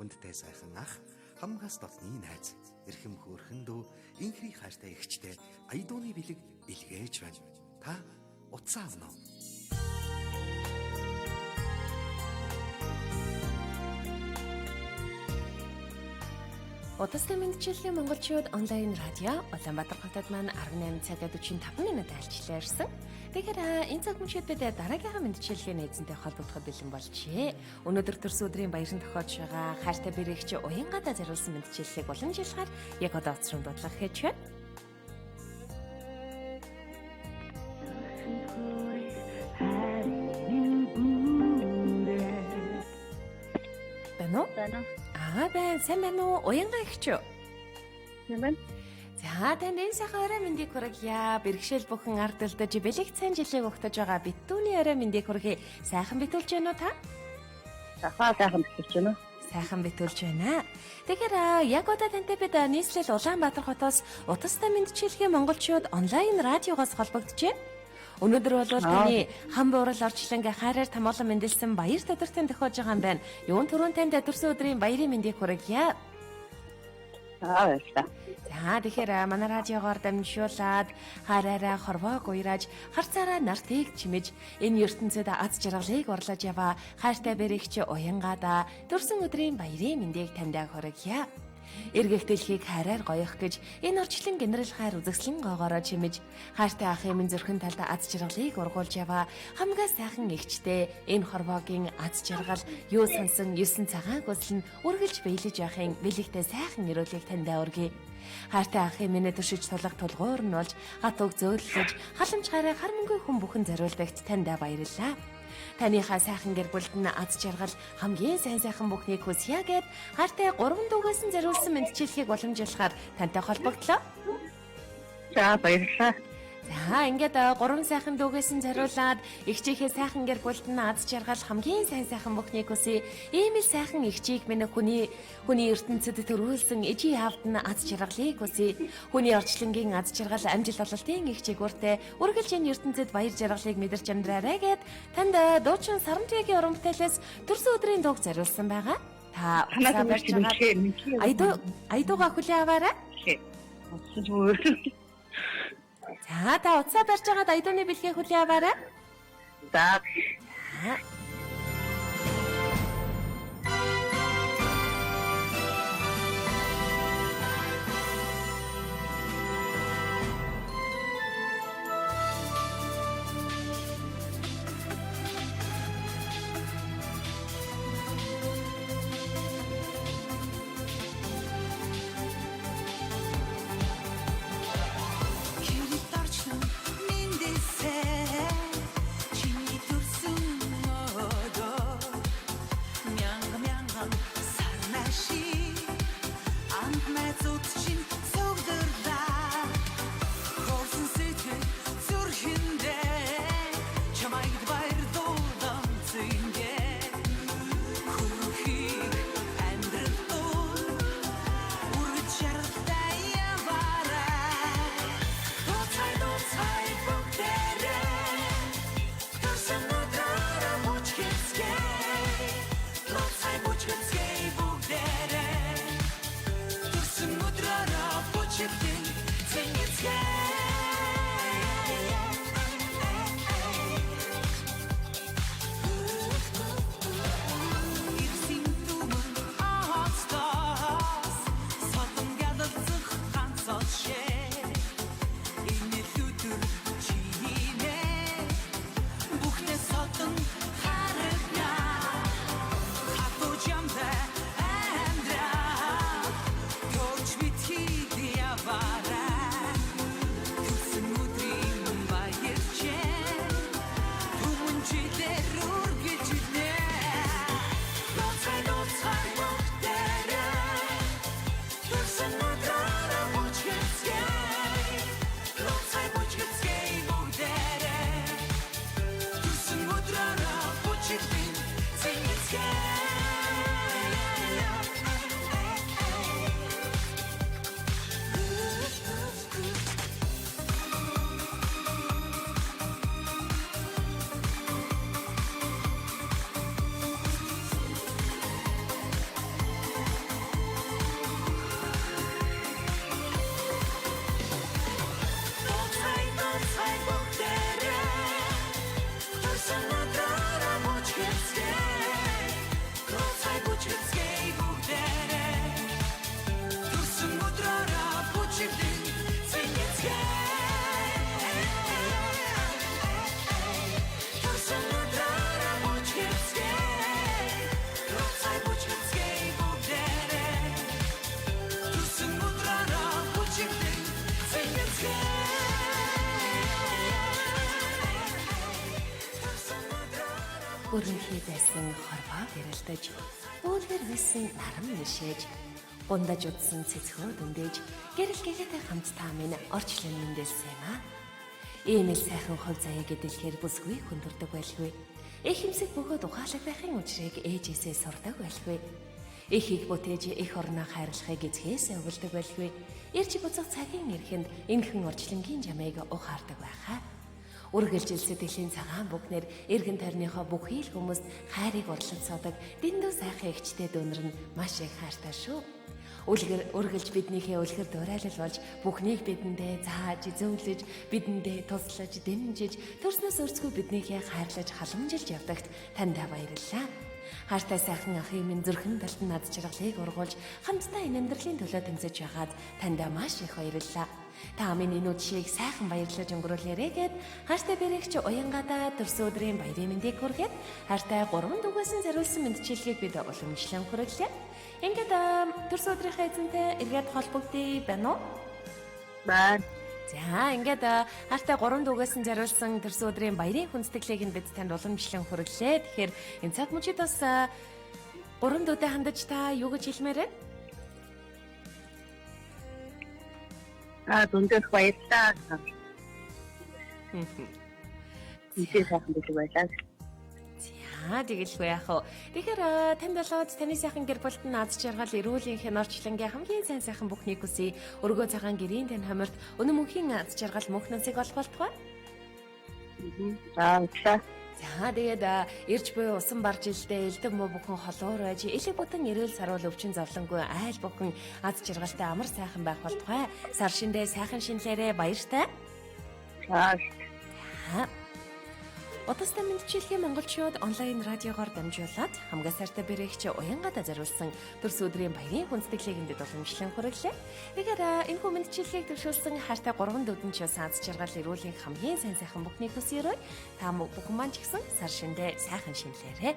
хүндтэй сайхан ах, хамгаас дотны найз, эрхэм хөөрхөн дүү, инхри хайртай эгчтэй Аядууны бэлэг илгээж байна. Та утсаа авна уу? Удастай мэдчиллийн монголчууд онлайн радио Улаанбаатар хотод маань 18 цагт 45 минут альчлаа ирсэн. Тэгэхээр энэ цаг мөчид бид дараагийнхаа мэдчиллийн эзэнтэй холбогдоход бэлэн болжээ. Өнөөдөр төрс өдрийн баярын тохиолж байгаа хайртай бэрэгч уянгадаа зориулсан мэдчиллийг уламжлахаар яг одоо оцрон дудлах хийж байна. Байна. Байна. Сайн байна уу? Уянгаа ихч юу? Нэмэн. За танд энэ сайхан орой мэндийг хүргье. Бэрхшээл бүхэн ард алдаж бэлэг сайн жилийг өгтөж байгаа битүүний орой мэндийг хүргэе. Сайхан битүүлж байна уу та? Сайхан битүүлж байна. Сайхан битүүлж байна. Тэгэхээр яг одоо тантай бид нийслэл Улаанбаатар хотоос утастай мэдчилгийн монголчууд онлайн радиогоос холбогджээ. Өнөөдөр бол таны хам буурал орчлонгийн хайраар тамуулан мэндэлсэн баяр төдөртөнд тохиож байгаа юм байна. Юун түрүүн танд төрсөн өдрийн баярын мэндийг хүргье. Баярлалаа. За тэгэхээр манай радиогоор дамжуулаад хараараа хорвоог уйрааж харцаараа нартыг чимэж энэ ертөнцид аз жаргалыг орлож яваа хайртай бэрэгч уянгаада төрсөн өдрийн баярын мэндийг таньдаг хүргье. Эргэх дэлхийг хайраар гоёх гэж энэ орчлон генерал хайр үзэсгэлэн гоогоороо чимэж хайртай ахын минь зүрхэн талд аз жаргалыг ургуулж яваа хамгаа сайхан эгчтэй энэ хорвоогийн аз жаргал юу сансан 9 цагаан хүсэл нь үргэлж биелэж явахын бэлэгтэй сайхан өрөөлийг таньдаа өргөе. Хайртай ахын минь төршиж тулах тулгуур нь болж хат уг зөөлөж халамж хараа хар мөнгө хүн бүхэн зориулдагт таньдаа баярлалаа. Таныхаа сайхан гэр бүлд нь аз жаргал хамгийн сайхан бүхнийг хүсье гэд хайртай 3 дүүгээс нь зориулсан мэдчилгээг уламжлахаар тантай холбогдлоо. За баярлалаа. За ингээд 3 сайхан дүүгээс нь зориулаад эгчийнхээ сайхан гэр бүлд нь аз жаргал хамгийн сайхан бүхнийг хүсье. Ийм л сайхан эгчийг минь хүний ертөнцид төрүүлсэн ижи яавд нь аз жаргалыг хүсье. Хүний орчлонгийн аз жаргал амжилт ололтын эгчийг үртэй үргэлж энэ ертөнцид баяр жаргалыг мэдэрч амьдраарай гэд танд дуучин Сарамжигийн уран бүтээлээс төрсөн өдрийн дууг зориулсан байгаа. Та усаа барьж байгаа Аядууга хүлээн аваарай. За та утсаа барьж байгаад Аядууны бэлгийг хүлээн аваарай. За. Vai Өрөнхий байсан хорвоо гэрэлтэж, үүлгэр висэн наран нишээж, бундаж удсан цэцгөө дүндээж, гэрэл гэгээтэй хамт та минь орчлон мэндэлсэн юм аа. Ийм л сайхан хов заяа гэдэлхээр бүсгүй хүндүрдэг байлгүй. Их хэмсэг бөгөөд ухаалаг байхын учрыг ээжээсээ сурдаг байлгүй. Эхийг бүтээж их орноо хайрлахыг эцгээс өгүүлдэг байлгүй. Ирж буцах цагийн эрхэнд энхэн орчлонгийн жамайг ухаардаг байхаа. Үргэлжил сэтгэлийн цагаан бүхнэр эргэн тойрныхоо бүхий л хүмүүст хайрыг урлан суудаг дэндүү сайхан эгчтэй дүүнэр нь маш их хайртай шүү. Үргэлж биднийхээ үлгэр дуурайлал болж бүхнийг бидэндээ зааж, зөөлөж, бидэндээ туслаж, дэмжиж, төрснөөс өрцгөө биднийхээ хайрлаж халамжилж явдагт таньда баярлалаа. Хайртай сайхан ахын минь зүрхэн талд нь над жаргалыг ургуулж, хамтдаа энэ амьдралын төлөө тэмцэж байгаад таньда маш их баярлалаа. Та миний нүдшийг сайхан баярлаж өнгөрүүлээрэй гэд хайртай бэрэгч уянгадаа төрсөн өдрийн баярын мэндийг хүргээд хайртай 3 дугаас нь зориулсан мэндчилгээг бид уламжлан хүргэлээ. Ингээд төрсөн өдрийнхөө эзэнтэй эргээд холбогдъё байна уу? Баа. За ингээд хайртай 3 дугаас нь зориулсан төрсөн өдрийн баярын хүндэтгэлийг нь бид танд уламжлан хүргэлээ. Тэгэхээр энэ цаг мөчид бас 3 дуутай хандаж та юу гэж хэлмээрээ? Дүндээс баярлалаа. Ийшээ сайхан бэлэг байлаа. Тэгэлгүй яах вэ? Тэгэхээр танд болоод таны сайхан гэр бүлд нь аз жаргал, эрүүл энхийн орчлонгийн хамгийн сайн сайхан бүхнийг хүсье. Өргөө цагаан гэрийн тань хамарт өнөө мөнхийн аз жаргал мөнх насыг олох болтугай. За тэгээд ирж буй усан барж илдээ элдэг муу бүхэн холуур байж элэг бутан эрүүл саруул өвчин зовлонгүй айл бүхэн аз жаргалтай амар сайхан байх болтугай. Сар шиндээ сайхан шинлээрээ баяртай. Удастай мэндчилгээ монголчууд онлайн радиогоор дамжуулаад хамгаас сайртай бэрэгч уянгадаа зориулсан төрсөн өдрийн баярын хүндэтгэлийг энд уламжлан хүргэлээ. Тэгэхээр энэ мэндчилгээг төвшүүлсэн хайртай 3 дүүдэн ч аз жаргал эрүүлийн хамгийн сайн сайхан бүхний төсөөрөө та бүхэн маань ч гэсэн сар шиндээ сайхан шинлээрээ.